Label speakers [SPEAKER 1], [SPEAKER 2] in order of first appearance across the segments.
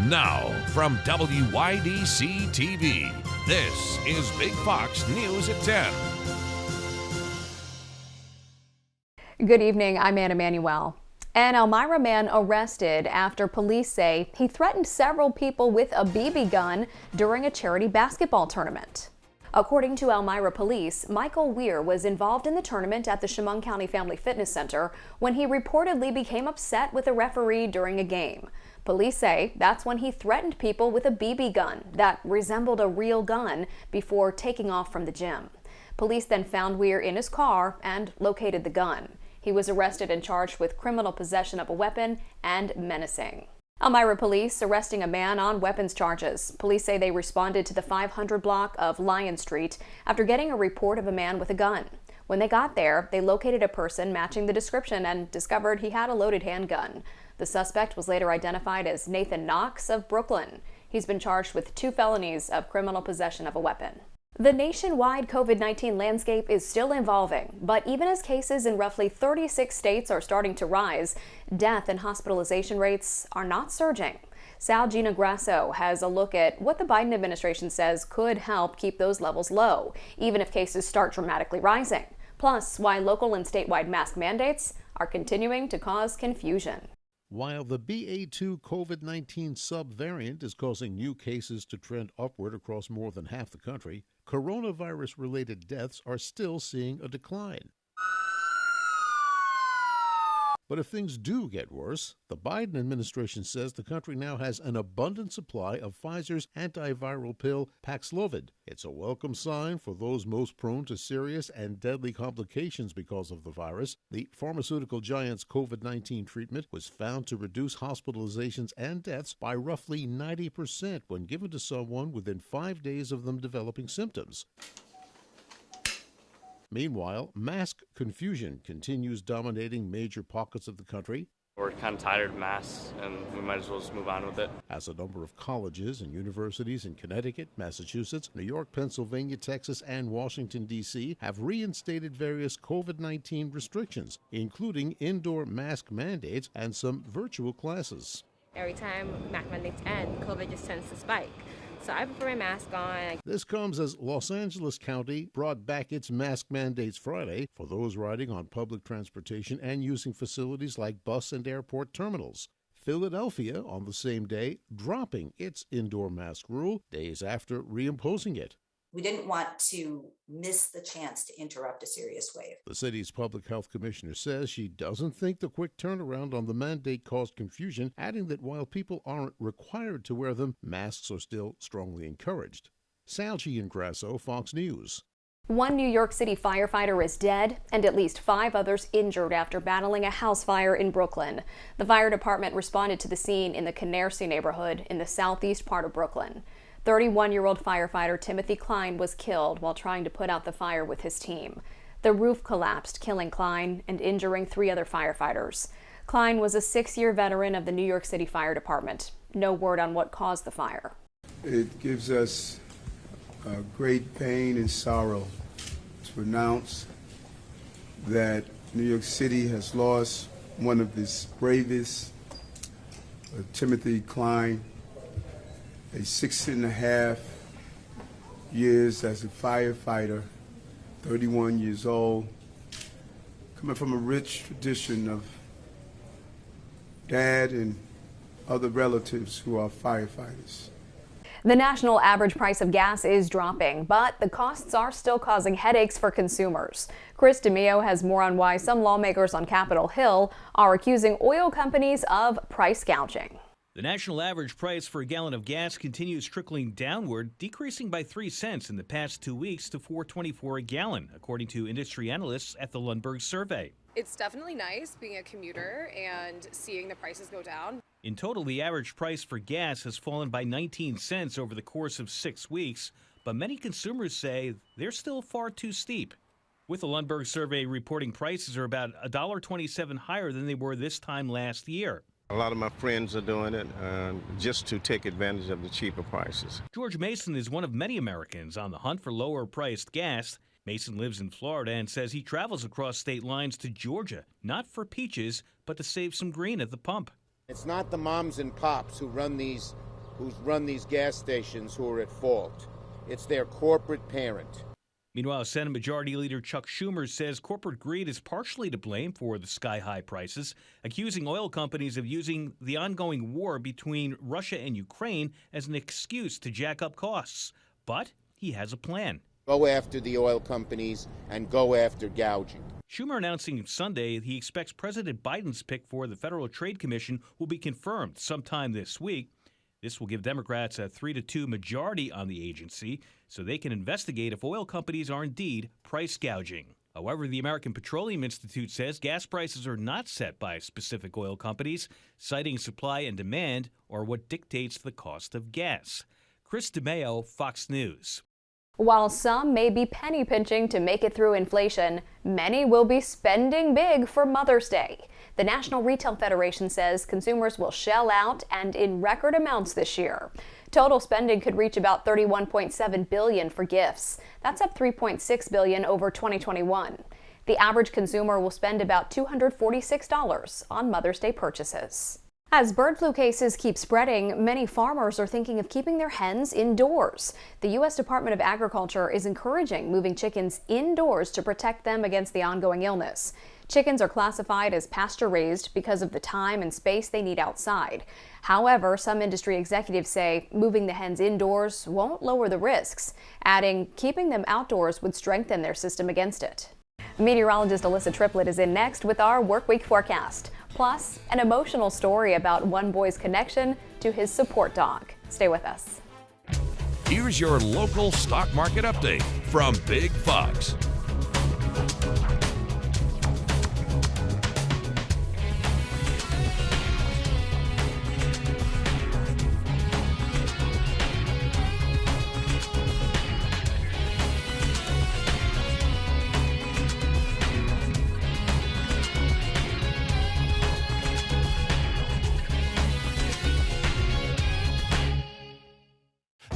[SPEAKER 1] Now, from WYDC TV, this is Big Fox News at 10.
[SPEAKER 2] Good evening, I'm Anna Manuel. An Elmira man arrested after police say he threatened several people with a BB gun during a charity basketball tournament. According to Elmira police, Michael Weir was involved in the tournament at the Chemung County Family Fitness Center when he reportedly became upset with a referee during a game. Police say that's when he threatened people with a BB gun that resembled a real gun before taking off from the gym. Police then found Weir in his car and located the gun. He was arrested and charged with criminal possession of a weapon and menacing. Elmira police arresting a man on weapons charges. Police say they responded to the 500 block of Lyon Street after getting a report of a man with a gun. When they got there, they located a person matching the description and discovered he had a loaded handgun. The suspect was later identified as Nathan Knox of Brooklyn. He's been charged with 2 felonies of criminal possession of a weapon. The nationwide COVID-19 landscape is still evolving, but even as cases in roughly 36 states are starting to rise, death and hospitalization rates are not surging. Sal Gina Grasso has a look at what the Biden administration says could help keep those levels low, even if cases start dramatically rising. Plus, why local and statewide mask mandates are continuing to cause confusion.
[SPEAKER 3] While the BA2 COVID-19 subvariant is causing new cases to trend upward across more than half the country, coronavirus-related deaths are still seeing a decline. But if things do get worse, the Biden administration says the country now has an abundant supply of Pfizer's antiviral pill Paxlovid. It's a welcome sign for those most prone to serious and deadly complications because of the virus. The pharmaceutical giant's COVID-19 treatment was found to reduce hospitalizations and deaths by roughly 90% when given to someone within 5 days of them developing symptoms. Meanwhile, mask confusion continues dominating major pockets of the country.
[SPEAKER 4] We're kind of tired of masks, and we might as well just move on with it.
[SPEAKER 3] As a number of colleges and universities in Connecticut, Massachusetts, New York, Pennsylvania, Texas, and Washington, D.C. have reinstated various COVID-19 restrictions, including indoor mask mandates and some virtual classes.
[SPEAKER 5] Every time mask mandates end, COVID just tends to spike. So I prefer a mask on.
[SPEAKER 3] This comes as Los Angeles County brought back its mask mandates Friday for those riding on public transportation and using facilities like bus and airport terminals. Philadelphia, on the same day, dropping its indoor mask rule days after reimposing it.
[SPEAKER 6] We didn't want to miss the chance to interrupt a serious wave.
[SPEAKER 3] The city's public health commissioner says she doesn't think the quick turnaround on the mandate caused confusion, adding that while people aren't required to wear them, masks are still strongly encouraged. Sal Gina Grasso, Fox News.
[SPEAKER 2] One New York City firefighter is dead and at least 5 others injured after battling a house fire in Brooklyn. The fire department responded to the scene in the Canarsie neighborhood in the southeast part of Brooklyn. 31-year-old firefighter Timothy Klein was killed while trying to put out the fire with his team. The roof collapsed, killing Klein and injuring 3 other firefighters. Klein was a 6-year veteran of the New York City Fire Department. No word on what caused the fire.
[SPEAKER 7] It gives us great pain and sorrow to announce that New York City has lost one of its bravest, Timothy Klein, a 6.5 years as a firefighter, 31 years old, coming from a rich tradition of dad and other relatives who are firefighters.
[SPEAKER 2] The national average price of gas is dropping, but the costs are still causing headaches for consumers. Chris DeMio has more on why some lawmakers on Capitol Hill are accusing oil companies of price gouging.
[SPEAKER 8] The national average price for a gallon of gas continues trickling downward, decreasing by 3 cents in the past 2 weeks to $4.24 a gallon, according to industry analysts at the Lundberg survey.
[SPEAKER 9] It's definitely nice being a commuter and seeing the prices go down.
[SPEAKER 8] In total, the average price for gas has fallen by 19 cents over the course of 6 weeks, but many consumers say they're still far too steep. With the Lundberg survey reporting prices are about $1.27 higher than they were this time last year.
[SPEAKER 10] A lot of my friends are doing it just to take advantage of the cheaper prices.
[SPEAKER 8] George Mason is one of many Americans on the hunt for lower-priced gas. Mason lives in Florida and says he travels across state lines to Georgia, not for peaches, but to save some green at the pump.
[SPEAKER 11] It's not the moms and pops who run these who's run these gas stations who are at fault. It's their corporate parent.
[SPEAKER 8] Meanwhile, Senate Majority Leader Chuck Schumer says corporate greed is partially to blame for the sky-high prices, accusing oil companies of using the ongoing war between Russia and Ukraine as an excuse to jack up costs. But he has a plan.
[SPEAKER 11] Go after the oil companies and go after gouging.
[SPEAKER 8] Schumer announcing Sunday he expects President Biden's pick for the Federal Trade Commission will be confirmed sometime this week. This will give Democrats a 3-2 majority on the agency so they can investigate if oil companies are indeed price gouging. However, the American Petroleum Institute says gas prices are not set by specific oil companies, citing supply and demand are what dictates the cost of gas. Chris DeMeo, Fox News.
[SPEAKER 2] While some may be penny pinching to make it through inflation, many will be spending big for Mother's Day. The National Retail Federation says consumers will shell out and in record amounts this year. Total spending could reach about $31.7 billion for gifts. That's up $3.6 billion over 2021. The average consumer will spend about $246 on Mother's Day purchases. As bird flu cases keep spreading, many farmers are thinking of keeping their hens indoors. The U.S. Department of Agriculture is encouraging moving chickens indoors to protect them against the ongoing illness. Chickens are classified as pasture-raised because of the time and space they need outside. However, some industry executives say moving the hens indoors won't lower the risks, adding keeping them outdoors would strengthen their system against it. Meteorologist Alyssa Triplett is in next with our workweek forecast. Plus, an emotional story about one boy's connection to his support dog. Stay with us.
[SPEAKER 1] Here's your local stock market update from Big Fox.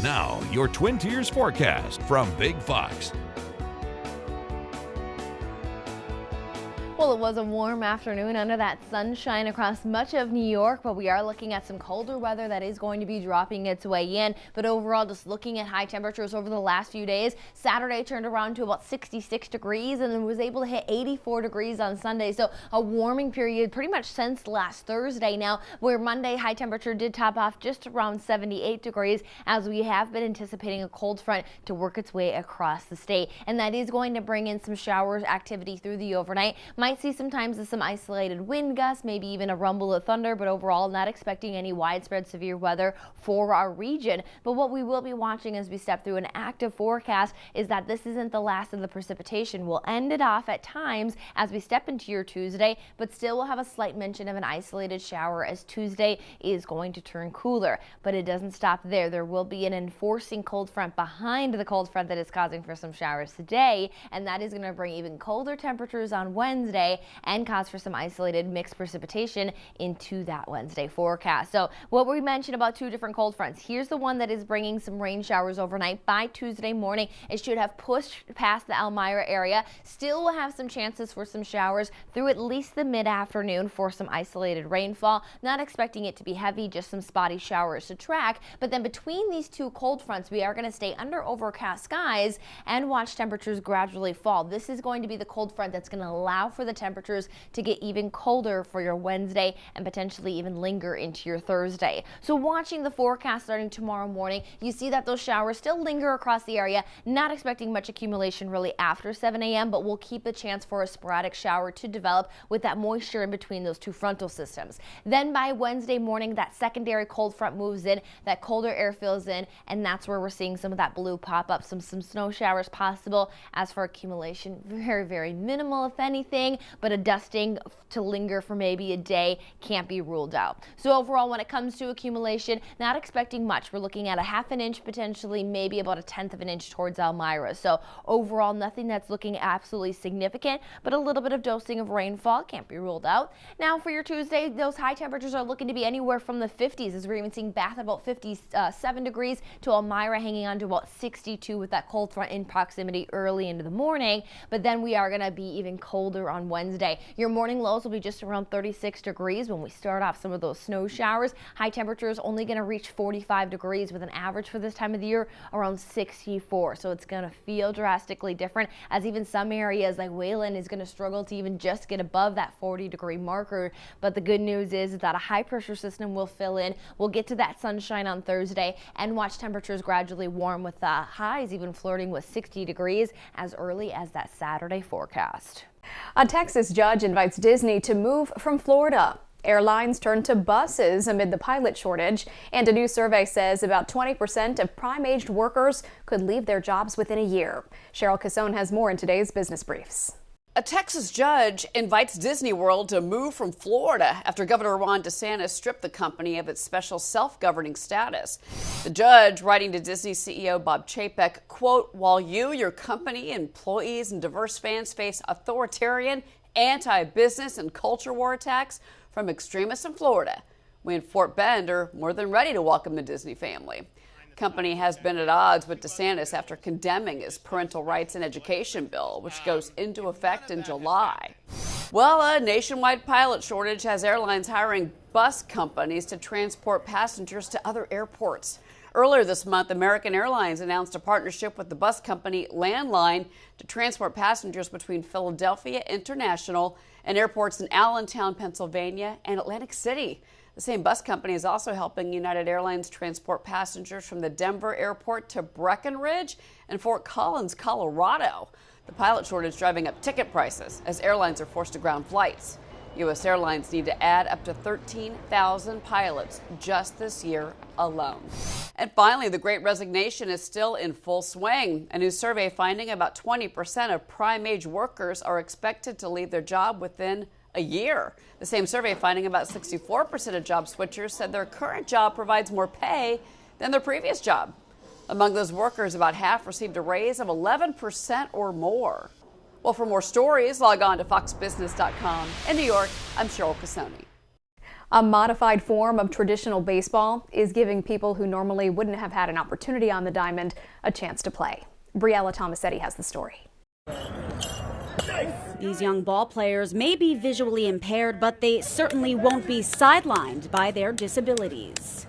[SPEAKER 1] Now, your Twin Tiers forecast from Big Fox.
[SPEAKER 12] Well, it was a warm afternoon under that sunshine across much of New York, but we are looking at some colder weather that is going to be dropping its way in. But overall, just looking at high temperatures over the last few days, Saturday turned around to about 66 degrees and then was able to hit 84 degrees on Sunday. So a warming period pretty much since last Thursday now, where Monday high temperature did top off just around 78 degrees as we have been anticipating a cold front to work its way across the state. And that is going to bring in some showers activity through the overnight. Might see sometimes some isolated wind gusts, maybe even a rumble of thunder, but overall not expecting any widespread severe weather for our region. But what we will be watching as we step through an active forecast is that this isn't the last of the precipitation. We'll end it off at times as we step into your Tuesday, but still will have a slight mention of an isolated shower as Tuesday is going to turn cooler. But it doesn't stop there. There will be an enforcing cold front behind the cold front that is causing for some showers today, and that is going to bring even colder temperatures on Wednesday and cause for some isolated mixed precipitation into that Wednesday forecast. So what we mentioned about two different cold fronts, here's the one that is bringing some rain showers overnight. By Tuesday morning, it should have pushed past the Elmira area. Still will have some chances for some showers through at least the mid-afternoon for some isolated rainfall. Not expecting it to be heavy, just some spotty showers to track. But then between these two cold fronts, we are going to stay under overcast skies and watch temperatures gradually fall. This is going to be the cold front that's going to allow for the temperatures to get even colder for your Wednesday and potentially even linger into your Thursday. So watching the forecast starting tomorrow morning, you see that those showers still linger across the area. Not expecting much accumulation really after 7 a.m., but we'll keep a chance for a sporadic shower to develop with that moisture in between those two frontal systems. Then by Wednesday morning, that secondary cold front moves in, that colder air fills in, and that's where we're seeing some of that blue pop up, some snow showers possible. As for accumulation, very, very minimal if anything, but a dusting to linger for maybe a day can't be ruled out. So overall, when it comes to accumulation, not expecting much. We're looking at a ½ an inch, potentially maybe about a 1/10 of an inch towards Elmira. So overall, nothing that's looking absolutely significant, but a little bit of dosing of rainfall can't be ruled out. Now for your Tuesday, those high temperatures are looking to be anywhere from the 50s, as we're even seeing Bath about 57 degrees to Elmira hanging on to about 62 with that cold front in proximity early into the morning. But then we are going to be even colder on Wednesday. Your morning lows will be just around 36 degrees when we start off some of those snow showers. High temperatures only going to reach 45 degrees with an average for this time of the year around 64. So it's going to feel drastically different, as even some areas like Wayland is going to struggle to even just get above that 40-degree marker. But the good news is that a high pressure system will fill in. We'll get to that sunshine on Thursday and watch temperatures gradually warm, with highs even flirting with 60 degrees as early as that Saturday forecast.
[SPEAKER 2] A Texas judge invites Disney to move from Florida. Airlines turn to buses amid the pilot shortage, and a new survey says about 20% of prime-aged workers could leave their jobs within a year. Cheryl Casone has more in today's Business Briefs.
[SPEAKER 13] A Texas judge invites Disney World to move from Florida after Governor Ron DeSantis stripped the company of its special self-governing status. The judge, writing to Disney CEO Bob Chapek, quote, "While you, your company, employees, and diverse fans face authoritarian, anti-business, and culture war attacks from extremists in Florida, we in Fort Bend are more than ready to welcome the Disney family." The company has been at odds with DeSantis after condemning his parental rights and education bill, which goes into effect in July. Well, a nationwide pilot shortage has airlines hiring bus companies to transport passengers to other airports. Earlier this month, American Airlines announced a partnership with the bus company Landline to transport passengers between Philadelphia International and airports in Allentown, Pennsylvania, and Atlantic City. The same bus company is also helping United Airlines transport passengers from the Denver airport to Breckenridge and Fort Collins, Colorado. The pilot shortage driving up ticket prices as airlines are forced to ground flights. U.S. Airlines need to add up to 13,000 pilots just this year alone. And finally, the Great Resignation is still in full swing. A new survey finding about 20% of prime-age workers are expected to leave their job within a year. The same survey finding about 64% of job switchers said their current job provides more pay than their previous job. Among those workers, about half received a raise of 11% or more. Well, for more stories, log on to foxbusiness.com. In New York, I'm Cheryl Casone.
[SPEAKER 2] A modified form of traditional baseball is giving people who normally wouldn't have had an opportunity on the diamond a chance to play. Briella Tomasetti has the story.
[SPEAKER 14] These young ball players may be visually impaired, but they certainly won't be sidelined by their disabilities.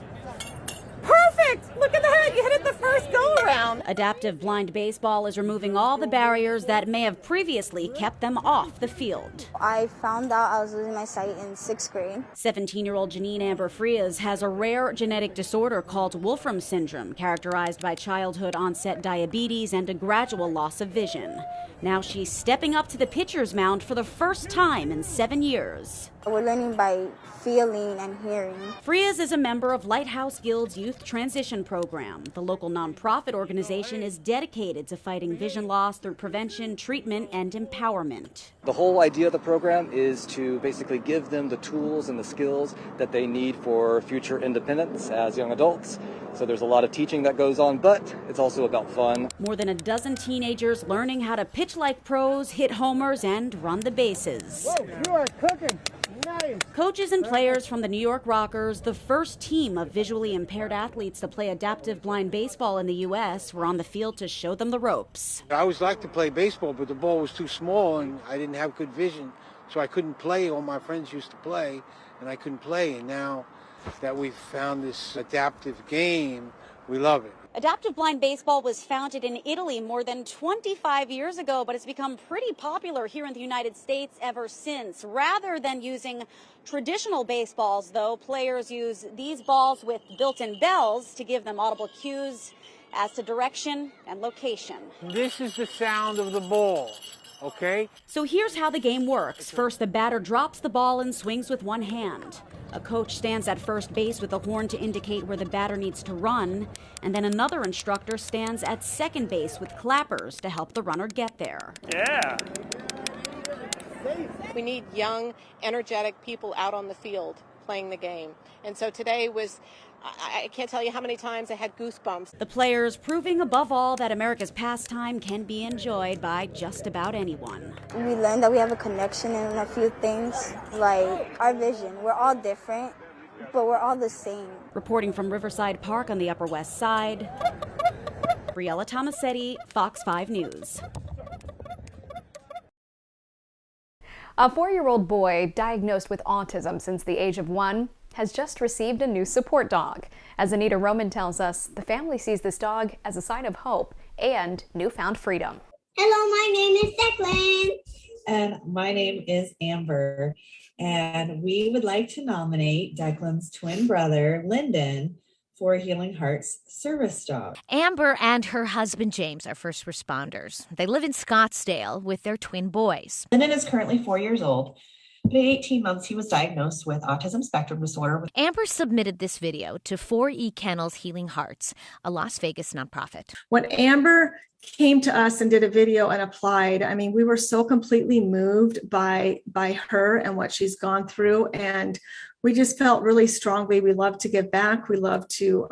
[SPEAKER 15] Perfect! Look at that! You hit it the first go-around.
[SPEAKER 14] Adaptive Blind Baseball is removing all the barriers that may have previously kept them off the field.
[SPEAKER 16] I found out I was losing my sight in 6th grade.
[SPEAKER 14] 17-year-old Janine Amber Frias has a rare genetic disorder called Wolfram syndrome, characterized by childhood onset diabetes and a gradual loss of vision. Now she's stepping up to the pitcher's mound for the first time in 7 years.
[SPEAKER 16] We're learning by feeling and hearing.
[SPEAKER 14] Frias is a member of Lighthouse Guild's Youth Transition Program. The local nonprofit organization is dedicated to fighting vision loss through prevention, treatment, and empowerment.
[SPEAKER 17] The whole idea of the program is to basically give them the tools and the skills that they need for future independence as young adults. So there's a lot of teaching that goes on, but it's also about fun.
[SPEAKER 14] More than a dozen teenagers learning how to pitch like pros, hit homers, and run the bases.
[SPEAKER 15] Whoa, you are cooking. Nice.
[SPEAKER 14] Coaches and players from the New York Rockers, the first team of visually impaired athletes to play adaptive blind baseball in the U.S., were on the field to show them the ropes.
[SPEAKER 18] I always liked to play baseball, but the ball was too small and I didn't have good vision, so I couldn't play. All my friends used to play, and I couldn't play. And now that we've found this adaptive game, we love it.
[SPEAKER 14] Adaptive Blind Baseball was founded in Italy more than 25 years ago, but it's become pretty popular here in the United States ever since. Rather than using traditional baseballs, though, players use these balls with built-in bells to give them audible cues as to direction and location.
[SPEAKER 18] This is the sound of the ball. Okay?
[SPEAKER 14] So here's how the game works. First, the batter drops the ball and swings with one hand. A coach stands at first base with a horn to indicate where the batter needs to run, and then another instructor stands at second base with clappers to help the runner get there.
[SPEAKER 4] Yeah.
[SPEAKER 19] We need young, energetic people out on the field playing the game. And so today was, I can't tell you how many times I had goosebumps.
[SPEAKER 14] The players proving above all that America's pastime can be enjoyed by just about anyone.
[SPEAKER 16] We learned that we have a connection in a few things, like our vision. We're all different, but we're all the same.
[SPEAKER 14] Reporting from Riverside Park on the Upper West Side, Briella Tomasetti, Fox 5 News.
[SPEAKER 2] A 4-year-old boy diagnosed with autism since the age of 1 has just received a new support dog. As Anita Roman tells us, the family sees this dog as a sign of hope and newfound freedom.
[SPEAKER 20] Hello, my name is Declan. And my name is Amber. And we would like to nominate Declan's twin brother, Lyndon, for Healing Hearts service dog.
[SPEAKER 21] Amber and her husband James are first responders. They live in Scottsdale with their twin boys.
[SPEAKER 20] Lyndon is currently 4 years old. At 18 months, he was diagnosed with autism spectrum disorder.
[SPEAKER 21] Amber submitted this video to 4E Kennels Healing Hearts, a Las Vegas nonprofit.
[SPEAKER 22] When Amber came to us and did a video and applied, I mean, we were so completely moved by her and what she's gone through. And we just felt really strongly. We love to give back. We love to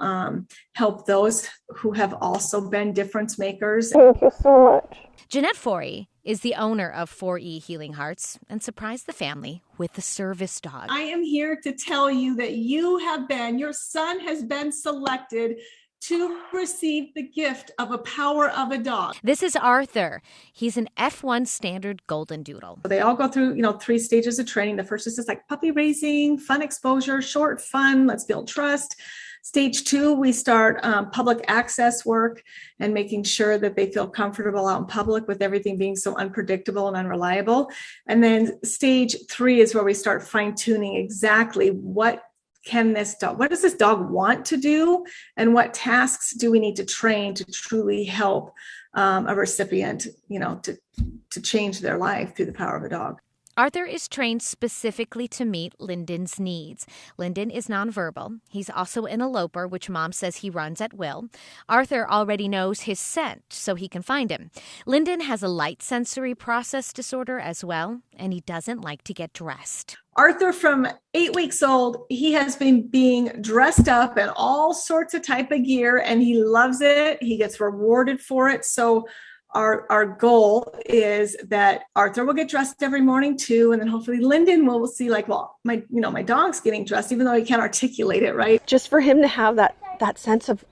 [SPEAKER 22] help those who have also been difference makers.
[SPEAKER 23] Thank you so much.
[SPEAKER 21] Jeanette Forey is the owner of 4E Healing Hearts and surprised the family with the service dog.
[SPEAKER 22] I am here to tell you that your son has been selected to receive the gift of a power of a dog.
[SPEAKER 21] This is Arthur. He's an F1 standard golden doodle.
[SPEAKER 22] They all go through, 3 stages of training. The first is just like puppy raising, fun exposure, short fun, let's build trust. Stage 2, we start public access work and making sure that they feel comfortable out in public with everything being so unpredictable and unreliable. And then stage 3 is where we start fine tuning exactly what does this dog want to do, and what tasks do we need to train to truly help a recipient, to change their life through the power of a dog.
[SPEAKER 21] Arthur is trained specifically to meet Lyndon's needs. Lyndon is nonverbal. He's also an eloper, which Mom says he runs at will. Arthur already knows his scent, so he can find him. Lyndon has a light sensory process disorder as well, and he doesn't like to get dressed.
[SPEAKER 22] Arthur, from 8 weeks old, he has been being dressed up in all sorts of type of gear, and he loves it. He gets rewarded for it. So our goal is that Arthur will get dressed every morning too, and then hopefully Lyndon will see my dog's getting dressed, even though he can't articulate it, right?
[SPEAKER 23] Just for him to have that sense of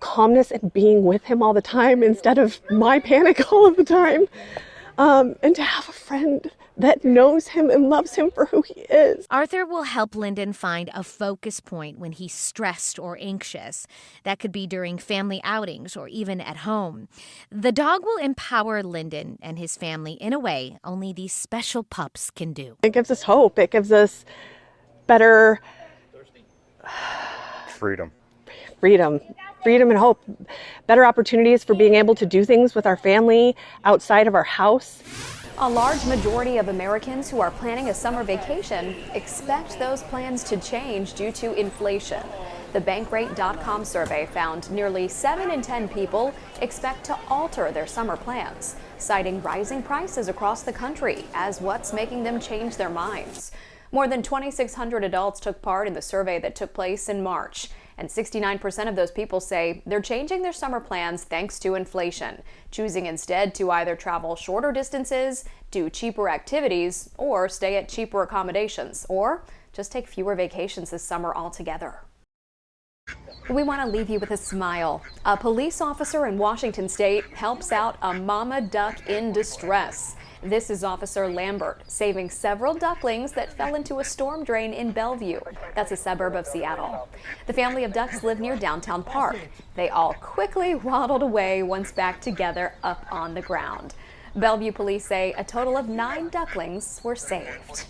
[SPEAKER 23] calmness and being with him all the time instead of my panic all of the time, and to have a friend that knows him and loves him for who he is.
[SPEAKER 21] Arthur will help Lyndon find a focus point when he's stressed or anxious. That could be during family outings or even at home. The dog will empower Lyndon and his family in a way only these special pups can do.
[SPEAKER 23] It gives us hope. It gives us better freedom and hope, better opportunities for being able to do things with our family outside of our house.
[SPEAKER 2] A large majority of Americans who are planning a summer vacation expect those plans to change due to inflation. The Bankrate.com survey found nearly 7 in 10 people expect to alter their summer plans, citing rising prices across the country as what's making them change their minds. More than 2,600 adults took part in the survey that took place in March. And 69% of those people say they're changing their summer plans thanks to inflation, choosing instead to either travel shorter distances, do cheaper activities, or stay at cheaper accommodations, or just take fewer vacations this summer altogether. We want to leave you with a smile. A police officer in Washington State helps out a mama duck in distress. This is Officer Lambert, saving several ducklings that fell into a storm drain in Bellevue. That's a suburb of Seattle. The family of ducks live near Downtown Park. They all quickly waddled away once back together up on the ground. Bellevue police say a total of 9 ducklings were saved.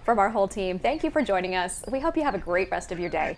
[SPEAKER 2] From our whole team, thank you for joining us. We hope you have a great rest of your day.